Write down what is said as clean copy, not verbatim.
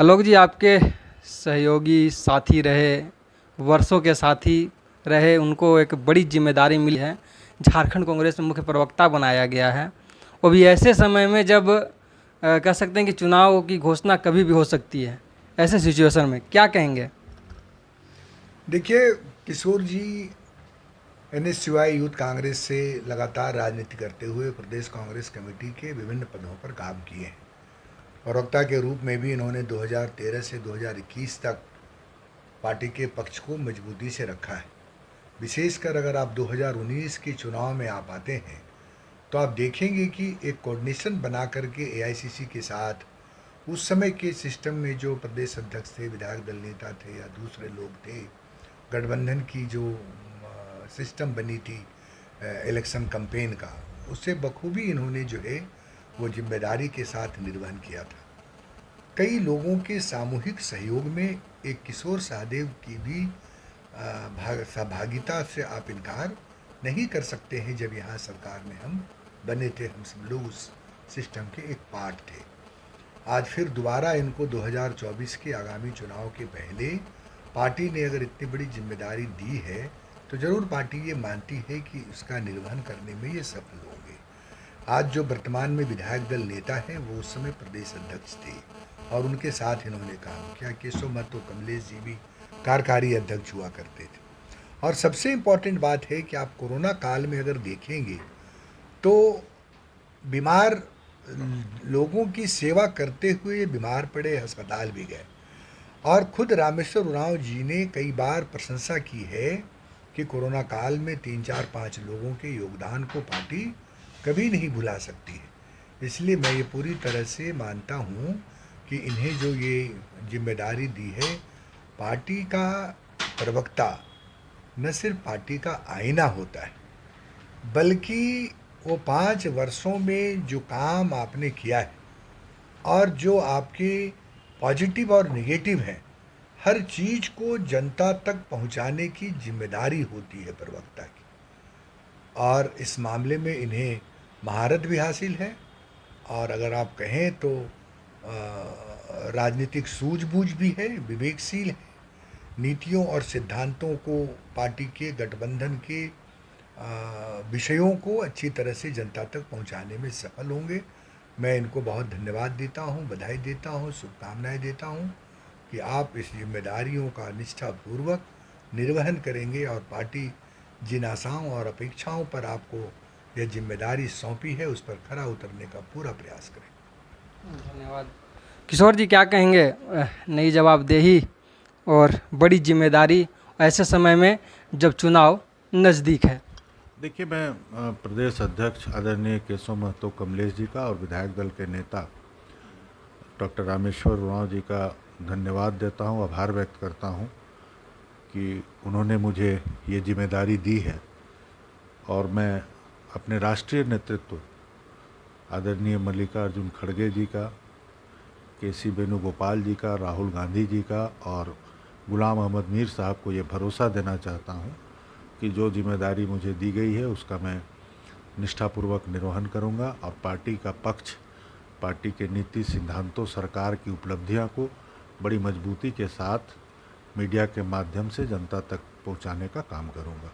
आलोक जी, आपके सहयोगी साथी रहे, वर्षों के साथी रहे, उनको एक बड़ी जिम्मेदारी मिली है। झारखंड कांग्रेस में मुख्य प्रवक्ता बनाया गया है, वो भी ऐसे समय में जब कह सकते हैं कि चुनाव की घोषणा कभी भी हो सकती है। ऐसे सिचुएशन में क्या कहेंगे? देखिए, किशोर जी एनएसयूआई यूथ कांग्रेस से लगातार राजनीति करते हुए प्रदेश कांग्रेस कमेटी के विभिन्न पदों पर काम किए हैं। प्रवक्ता के रूप में भी इन्होंने 2013 से 2021 तक पार्टी के पक्ष को मजबूती से रखा है। विशेषकर अगर आप 2019 के चुनाव में आप आते हैं तो आप देखेंगे कि एक कोऑर्डिनेशन बना करके एआईसीसी के साथ उस समय के सिस्टम में जो प्रदेश अध्यक्ष थे, विधायक दल नेता थे या दूसरे लोग थे, गठबंधन की जो सिस्टम बनी थी इलेक्शन कैंपेन का, उससे बखूबी इन्होंने जो है वो जिम्मेदारी के साथ निर्वहन किया था। कई लोगों के सामूहिक सहयोग में एक किशोर सहदेव की भी सहभागिता से आप इनकार नहीं कर सकते हैं। जब यहाँ सरकार में हम बने थे, हम सब लोग उस सिस्टम के एक पार्ट थे। आज फिर दोबारा इनको 2024 के आगामी चुनाव के पहले पार्टी ने अगर इतनी बड़ी जिम्मेदारी दी है तो ज़रूर पार्टी ये मानती है कि इसका निर्वहन करने में ये सफल होंगे। आज जो वर्तमान में विधायक दल नेता हैं वो उस समय प्रदेश अध्यक्ष थे और उनके साथ इन्होंने काम किया। केशव महतो कमलेश जी भी कार्यकारी अध्यक्ष हुआ करते थे। और सबसे इम्पॉर्टेंट बात है कि आप कोरोना काल में अगर देखेंगे तो बीमार लोगों की सेवा करते हुए बीमार पड़े, अस्पताल भी गए। और खुद रामेश्वर उरांव जी ने कई बार प्रशंसा की है कि कोरोना काल में 3 4 5 लोगों के योगदान को पार्टी कभी नहीं भुला सकती है। इसलिए मैं ये पूरी तरह से मानता हूँ कि इन्हें जो ये जिम्मेदारी दी है, पार्टी का प्रवक्ता न सिर्फ पार्टी का आईना होता है, बल्कि वो 5 वर्षों में जो काम आपने किया है और जो आपके पॉजिटिव और नेगेटिव हैं, हर चीज़ को जनता तक पहुंचाने की जिम्मेदारी होती है प्रवक्ता की। और इस मामले में इन्हें महारत भी हासिल है और अगर आप कहें तो राजनीतिक सूझबूझ भी है, विवेकशील है। नीतियों और सिद्धांतों को, पार्टी के गठबंधन के विषयों को अच्छी तरह से जनता तक पहुंचाने में सफल होंगे। मैं इनको बहुत धन्यवाद देता हूं, बधाई देता हूं, शुभकामनाएं देता हूं कि आप इस जिम्मेदारियों का निष्ठापूर्वक निर्वहन करेंगे और पार्टी जिन आशाओं और अपेक्षाओं पर आपको यह जिम्मेदारी सौंपी है उस पर खरा उतरने का पूरा प्रयास करें। धन्यवाद। किशोर जी, क्या कहेंगे? नई जवाबदेही और बड़ी जिम्मेदारी ऐसे समय में जब चुनाव नज़दीक है। देखिए, मैं प्रदेश अध्यक्ष आदरणीय केशव महतो कमलेश जी का और विधायक दल के नेता डॉक्टर रामेश्वर उरांव जी का धन्यवाद देता हूं, आभार व्यक्त करता हूं कि उन्होंने मुझे ये जिम्मेदारी दी है। और मैं अपने राष्ट्रीय नेतृत्व आदरणीय मल्लिकार्जुन खड़गे जी का, केसी वेणुगोपाल जी का, राहुल गांधी जी का और गुलाम अहमद मीर साहब को ये भरोसा देना चाहता हूँ कि जो जिम्मेदारी मुझे दी गई है उसका मैं निष्ठापूर्वक निर्वहन करूंगा और पार्टी का पक्ष, पार्टी के नीति सिद्धांतों, सरकार की उपलब्धियां को बड़ी मजबूती के साथ मीडिया के माध्यम से जनता तक पहुंचाने का काम करूंगा।